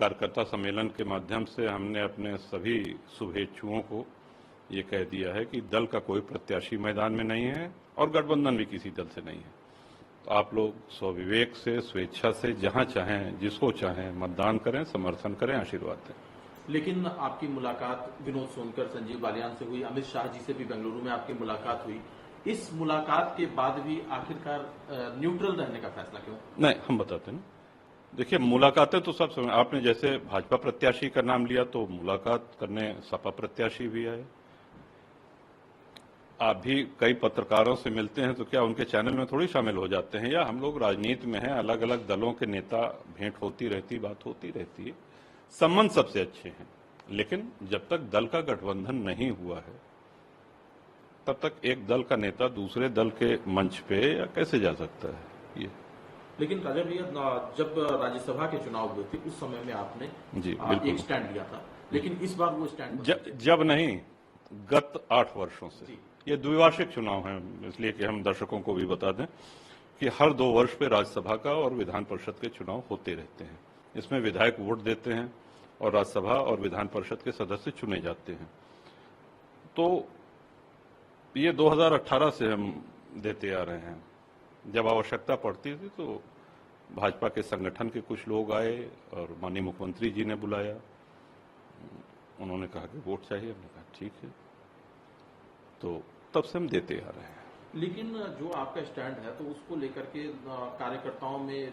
कार्यकर्ता सम्मेलन के माध्यम से हमने अपने सभी शुभेच्छुओं को ये कह दिया है कि दल का कोई प्रत्याशी मैदान में नहीं है और गठबंधन भी किसी दल से नहीं है। तो आप लोग स्वविवेक से, स्वेच्छा से, जहां चाहें, जिसको चाहें मतदान करें, समर्थन करें, आशीर्वाद दें। लेकिन आपकी मुलाकात विनोद सोनकर, संजीव बालियान से हुई, अमित शाह जी से भी बेंगलुरु में आपकी मुलाकात हुई। इस मुलाकात के बाद भी आखिरकार न्यूट्रल रहने का फैसला क्यों? नहीं, हम बताते हैं ना। देखिए, मुलाकातें तो सब समय, आपने जैसे भाजपा प्रत्याशी का नाम लिया तो मुलाकात करने सपा प्रत्याशी भी आए। आप भी कई पत्रकारों से मिलते हैं तो क्या उनके चैनल में थोड़ी शामिल हो जाते हैं? या हम लोग राजनीति में हैं, अलग अलग दलों के नेता, भेंट होती रहती, बात होती रहती है, संबंध सबसे अच्छे हैं। लेकिन जब तक दल का गठबंधन नहीं हुआ है तब तक एक दल का नेता दूसरे दल के मंच पे या कैसे जा सकता है ये? लेकिन राजा भैया, जब राज्यसभा के चुनाव हुए थे उस समय में आपने जी एक स्टैंड लिया था, लेकिन इस बार वो स्टैंड जब नहीं, गत 8 वर्षों से। ये द्विवार्षिक चुनाव है, इसलिए कि हम दर्शकों को भी बता दें कि हर 2 वर्ष पे राज्यसभा का और विधान परिषद के चुनाव होते रहते हैं। इसमें विधायक वोट देते हैं और राज्यसभा और विधान परिषद के सदस्य चुने जाते हैं। तो ये 2018 से हम देते आ रहे हैं। जब आवश्यकता पड़ती थी तो भाजपा के संगठन के कुछ लोग आए और माननीय मुख्यमंत्री जी ने बुलाया। उन्होंने कहा कि वोट चाहिए, हमने कहा ठीक है, तो तब से हम देते आ रहे हैं। लेकिन जो आपका स्टैंड है तो उसको लेकर के कार्यकर्ताओं में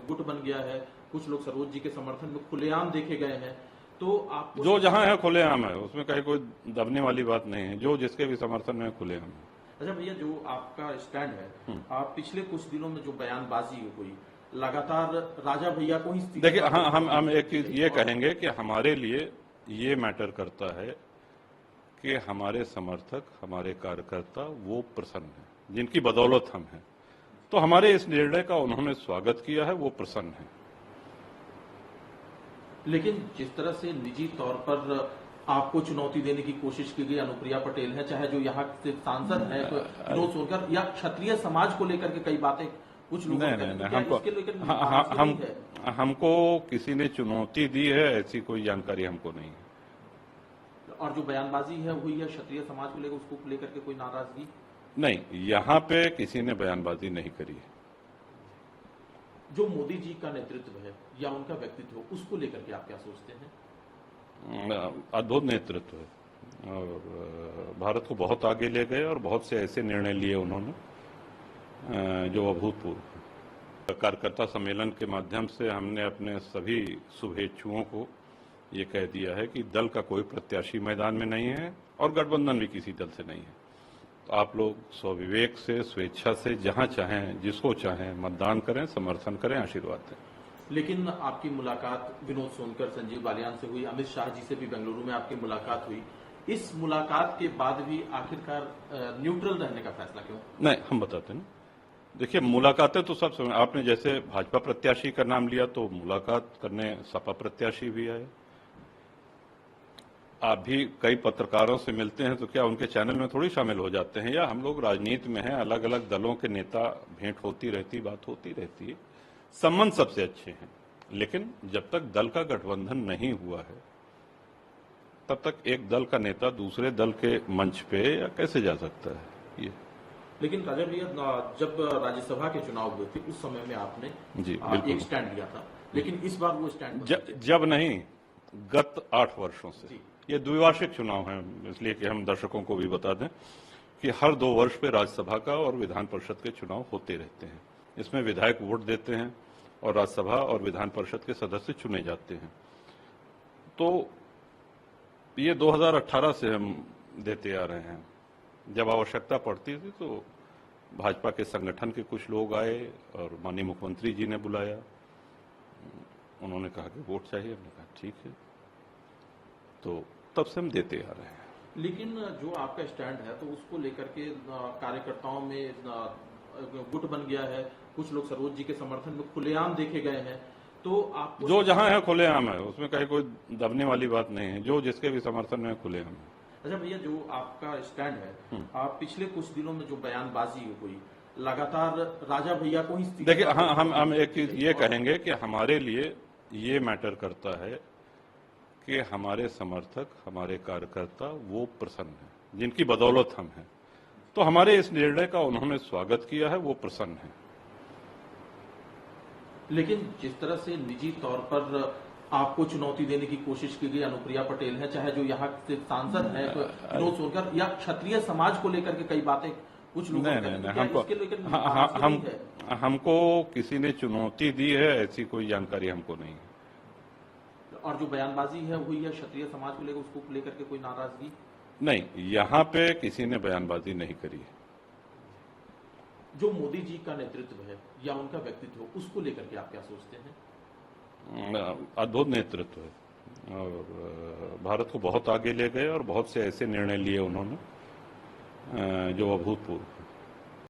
गुट बन गया है। कुछ लोग सरोज जी के समर्थन में खुलेआम देखे गए हैं। तो आप जो जहां है खुलेआम है, उसमें कहीं कोई दबने वाली बात नहीं है। जो जिसके भी समर्थन में खुलेआम है। अच्छा भैया, जो आपका स्टैंड है, आप पिछले कुछ दिनों में जो बयानबाजी हुई, लगातार राजा भैया को ही देखिए, हम एक चीज ये कहेंगे कि हमारे लिए ये मैटर करता है कि हमारे समर्थक, हमारे कार्यकर्ता वो प्रसन्न हैं जिनकी बदौलत हम हैं। तो हमारे इस निर्णय का उन्होंने स्वागत किया है, वो प्रसन्न है। लेकिन जिस तरह से निजी तौर पर आपको चुनौती देने की कोशिश की गई, अनुप्रिया पटेल है, चाहे जो यहाँ से सांसद है विनोद सोनकर, या क्षत्रिय समाज को लेकर के कई बातें कुछ लोग हमको किसी ने चुनौती दी है ऐसी कोई जानकारी हमको नहीं है। और जो बयानबाजी है हुई है क्षत्रिय समाज को लेकर, उसको लेकर के कोई नाराजगी नहीं, यहाँ पे किसी ने बयानबाजी नहीं करी है। जो मोदी जी का नेतृत्व है या उनका व्यक्तित्व, उसको लेकर के आप क्या सोचते हैं? अद्भुत नेतृत्व है और भारत को बहुत आगे ले गए और बहुत से ऐसे निर्णय लिए उन्होंने जो अभूतपूर्व। कार्यकर्ता सम्मेलन के माध्यम से हमने अपने सभी शुभेच्छुओं को ये कह दिया है कि दल का कोई प्रत्याशी मैदान में नहीं है और गठबंधन भी किसी दल से नहीं है। तो आप लोग स्वविवेक से, स्वेच्छा से, जहां चाहें, जिसको चाहें मतदान करें, समर्थन करें, आशीर्वाद दें। लेकिन आपकी मुलाकात विनोद सोनकर, संजीव बालियान से हुई, अमित शाह जी से भी बेंगलुरु में आपकी मुलाकात हुई। इस मुलाकात के बाद भी आखिरकार न्यूट्रल रहने का फैसला क्यों? नहीं, हम बताते हैं ना। देखिए, मुलाकातें तो सब समय, आपने जैसे भाजपा प्रत्याशी का नाम लिया तो मुलाकात करने सपा प्रत्याशी भी आए। आप भी कई पत्रकारों से मिलते हैं तो क्या उनके चैनल में थोड़ी शामिल हो जाते हैं? या हम लोग राजनीति में हैं, अलग अलग दलों के नेता, भेंट होती रहती, बात होती रहती है, संबंध सबसे अच्छे हैं। लेकिन जब तक दल का गठबंधन नहीं हुआ है तब तक एक दल का नेता दूसरे दल के मंच पे या कैसे जा सकता है ये? लेकिन राजा भैया, जब राज्यसभा के चुनाव हुए थे उस समय में आपने एक स्टैंड लिया था, लेकिन इस बार वो स्टैंड जब नहीं, गत 8 वर्षों से। ये द्विवार्षिक चुनाव है, इसलिए कि हम दर्शकों को भी बता दें कि हर 2 वर्ष पे राज्यसभा का और विधान परिषद के चुनाव होते रहते हैं। इसमें विधायक वोट देते हैं और राज्यसभा और विधान परिषद के सदस्य चुने जाते हैं। तो ये 2018 से हम देते आ रहे हैं। जब आवश्यकता पड़ती थी तो भाजपा के संगठन के कुछ लोग आए और माननीय मुख्यमंत्री जी ने बुलाया। उन्होंने कहा कि वोट चाहिए, हमने कहा ठीक है, तो तब से हम देते आ रहे हैं। लेकिन जो आपका स्टैंड है तो उसको लेकर के कार्यकर्ताओं में गुट बन गया है। कुछ लोग सरोज जी के समर्थन में खुलेआम देखे गए हैं। तो आप जो जहां है खुलेआम है, उसमें कहीं कोई दबने वाली बात नहीं है। जो जिसके भी समर्थन में खुलेआम है। अच्छा भैया, जो आपका स्टैंड है, आप पिछले कुछ दिनों में जो बयानबाजी हुई, लगातार राजा भैया को ही देखिए, हम एक चीज ये कहेंगे कि हमारे लिए ये मैटर करता है कि हमारे समर्थक, हमारे कार्यकर्ता वो प्रसन्न हैं, जिनकी बदौलत हम हैं। तो हमारे इस निर्णय का उन्होंने स्वागत किया है, वो प्रसन्न हैं। लेकिन जिस तरह से निजी तौर पर आपको चुनौती देने की कोशिश की गई अनुप्रिया पटेल है, चाहे जो यहाँ से सांसद है विनोद सोनकर, या क्षत्रिय समाज को लेकर के कई बातें कुछ लोग हमको किसी ने चुनौती दी है ऐसी कोई जानकारी हमको नहीं है। और जो बयानबाजी है हुई है क्षत्रिय समाज को लेकर, उसको लेकर के कोई नाराजगी नहीं, यहाँ पे किसी ने बयानबाजी नहीं करी है। जो मोदी जी का नेतृत्व है या उनका व्यक्तित्व, उसको लेकर के आप क्या सोचते हैं? अद्भुत नेतृत्व है और भारत को बहुत आगे ले गए और बहुत से ऐसे निर्णय लिए उन्होंने जो अभूतपूर्व।